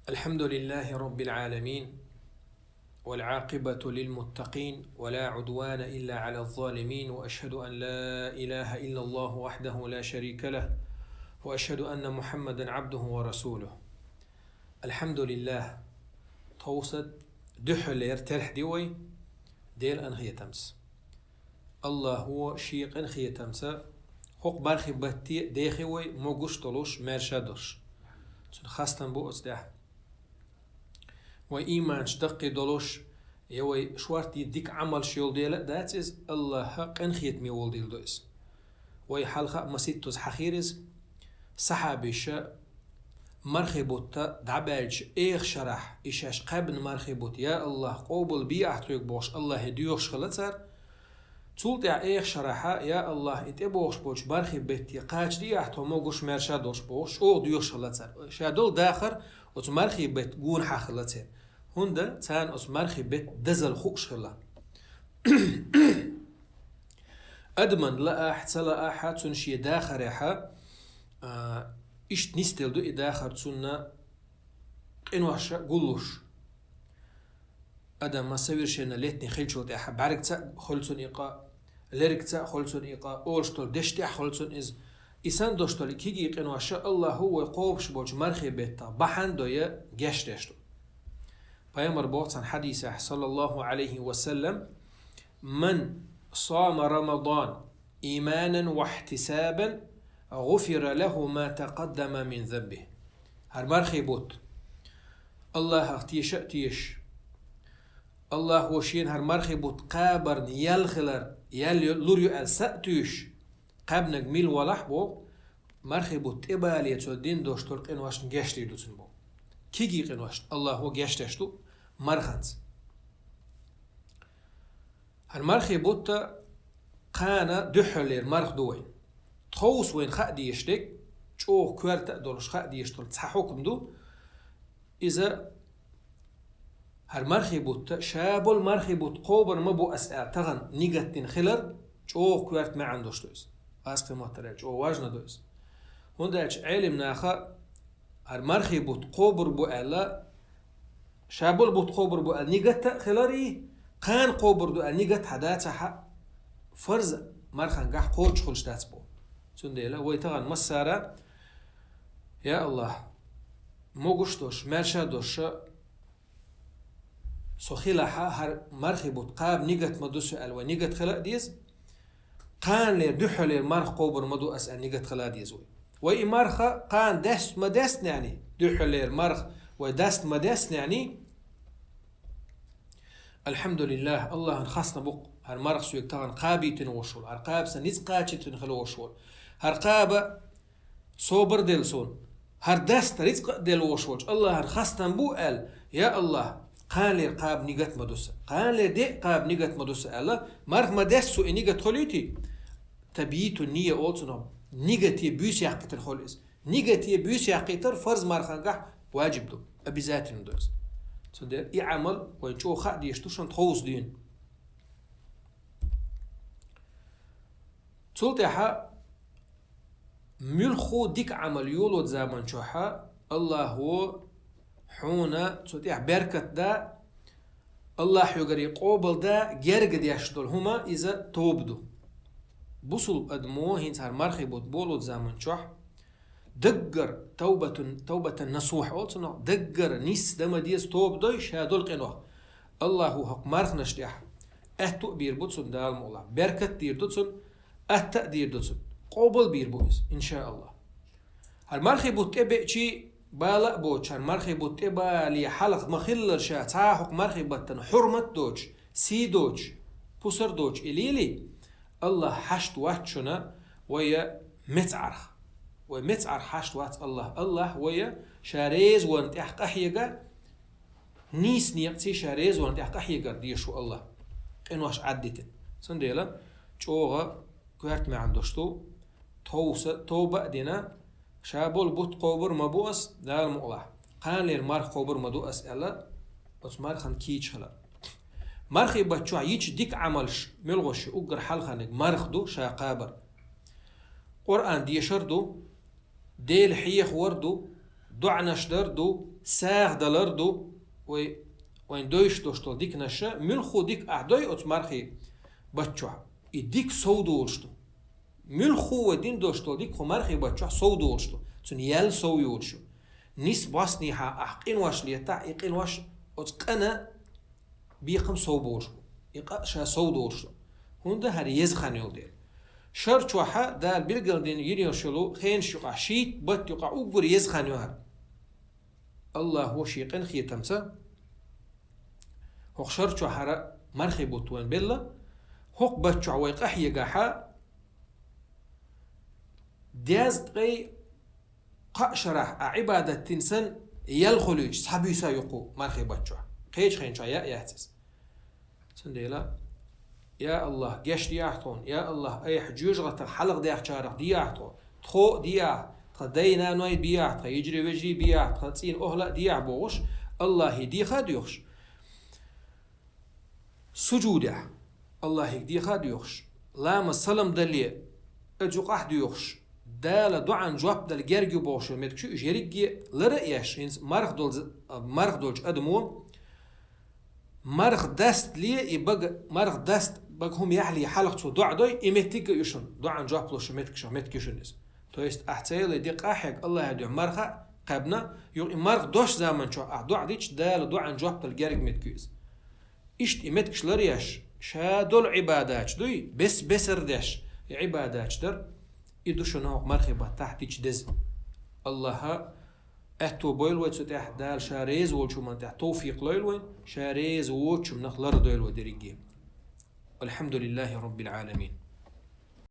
الحمد لله رب العالمين، والعاقبة للمتقين، ولا عدوان إلا على الظالمين، وأشهد أن لا إله إلا الله وحده لا شريك له، وأشهد أن محمدا عبده ورسوله. الحمد لله توسط دحل يرترح ديوي ديل أنخية تمس الله هو شيق أنخية تمس حق برخي بطي ديخوي موغوش طلوش مرشدوش خاستن بو أصدح وإيمان شدقي دولوش يوي شوارتي ديك عمل شيول ديلا داتس الله حق انخيت ميول ديل دويس وي حلقة مسيتوز حخيرز صحابيش مرخبوتا دعبالج ايغ شرح إشاش قبن مرخبوت يا الله قوبل بي احتريك بوش الله هديوش خلصر تولت ايغ شرحا يا الله اتبوش بوش برخب بيتي قاج دي احتو موغوش مرشادوش بوش او ديوش خلصر شادول داخر وتو مرخب بيت قون حخلصر هنده تان اس مرخب بيت دزل خوش خلا ادمن لا احتلا احد تنشي داخر احا اشت نستل دو داخر تسونا قنواشا قلوش ادم ما سوير شينا ليتني خلشوت احا بعركتا خلصون ايقا لركتا خلصون ايقا اولشتول دشتي خلصون از إسان دوشتول كيجي قنواشا الله هو قوبش بوش مرخب بيتا بحن دويا گشتشتو پیامبر بوتن حديثه صلى الله عليه وسلم من صام رمضان إيمانا واحتسابا غفر له ما تقدم من ذنبه هر مرخبوت الله تيش الله وشين هر مرخبوت قابر يلخلر لوريو السأتيش قابنك ميل ولح بو مرخبوت إبالية دين دوشتول قنواشن گشتي دوتن بو كيجي قنواشن الله هو گشتشتو مرخنز هر مرخبوت قانا دحلير مرخ دوين تخوص وين خا ديشتك چوه كوارتا دولش خا ديشتول تحوكم دو إذا هر مرخبوت شابول مرخبوت قوبر مبو أسئل تغن نيغتين خلر چوه كوارت ما عندوش دويس أسقي محترى چوه واجنا دويس هندهش علم ناخا هر مرخبوت قوبر بو ألا شابول بوت قوبر بو أل نيغت خلري قان قوبر دو أل نيغت حداتها فرز مرخان قح قوش خلش دات بو سنديلا ويتغن مسارة يا الله موغشتوش مرشادوش سخيلها هر مرخبوت قاب نيغت مدوسو أل ونيغت خلا ديز قان لير دحو لير مرخ قوبر مدو أسأل نيغت خلا ديز وي مرخا قان دست مدست يعني دحو لير مرخ ودست مدست يعني الحمد لله الله خاصنا بق هر مرخ سويك تغن قابي تنوشول هر قاب سنيز قاتش تنخلوشول هر قاب صوبر دلسون هر دست رزق دلوشول الله هر خاصنا بو ال يا الله قال لي قاب نيغت مدوس قال لي دي قاب نيغت مدوس الله مرخ مدست سو نيغت خليتي تبييت النية أولتنا نيغتي بيوس يحقيتر خلص نيغتي بيوس يحقيتر فرض مرخنقح واجب دو أبي ذاتي ندوس صدق إيه عمل وينشو خا ديشتوشن تخوص دين تلتها ملخو ديك عمل يولو زمان شوحا الله هو حونا تلتها بركة دا الله يقري قوبل دا جرق ديشتول هما إذا توبدو بوصل أدمو هنتهر مرخبوت بولو زمان شوح دقر توبة نصوح أوتنا دقر نيس دم ديس توب دويش هادول قنوه الله هو حق مرخ نشتيح أهتو بير بوتسون دال مولا بركت دير دوتسون أهتا دير دوتسون قوبل بير بوز إن شاء الله هالمرخي بوتبع شي بالا بوش هالمرخي بوتبع لي حلق مخلر شا تاحق مرخي بطن حرمة دوش سي دوش بوسر دوش إليلي الله حشت واتشنا ويا متعرخ ومتعر حشت وات الله ويا شاريز وانت احقحيقا نيس نيقتي شاريز وانت احقحيقا ديشو الله انواش عدتن سنديلا چوغا كوهرت ما عندوشتو توبة دينا شابول بوت قوبر مبوس دار مؤلاح قان لير مارخ قوبر مدو أسئلة بس مارخان كيش خلا مارخي بچوع ييش ديك عملش ملغوش اقر حلخانك مارخ دو شاقابر قرآن ديشردو ديل حيخ وردو دعنش دردو ساغ دلردو وين دويش دوشتو ديك نشا ملخو ديك أعدوي أتمرخي بچوح ديك سودو ورشتو ملخو ودين دوشتو ديك خمرخي بچوح سودو ورشتو تون يل سو يورشو نيس باسني ها أحقين واش ليتا يقين واش أتقنا بيقم سو بورشو يقا شا سودو ورشتو هوندا هر يزخان يولدير شرط وحا دال بيلقردين يريوشلو خين شقع شيت بط يقع أقر يزخان يوهر الله هو شيقين خيتمسا هوق شرط وحا مرخي بوتوان بيلا هوق بچو ويقح يقاحا دياز تقي قشرح عبادة تنسن يلخلوش صحبي سايقو مرخي بچو قيش خين شايا يحتس سنديلا يا الله جيش دياحتون يا الله اي حجوج غتر حلق دياح شارق دياحتون تخو دياح تدينا نوي دياح يجري وجري بياح تسين اهلا دياح بوش الله يدي خاديوش سجوده الله يدي خاديوش لام السلام دلي اجوق احديوش دال دعان جواب دل جرجو بوش متكشو جريجي لرئيش هنس مرخ دولج ادمون مرخ دست لي يبقى مرخ دست بقى هم يحلي حلق تو دع دوي يمتيك يشون دعان جواب لوش متكشون نس تو است احتيل دي قاحق الله يدعو مرخ قبنا يو مرخ دوش زمان شو دع ديش دال دعان جواب دل جرج متكيز اشت يمتكش لريش شادول عبادات دوي بس بسردش عبادات در يدوشنو مرخبة تحتيش دز الله اتو بويل ويتسو تح دال شاريز وولشو من تح توفيق لويلوين شاريز ووتشو من خلر دويل ودريجي الحمد لله رب العالمين.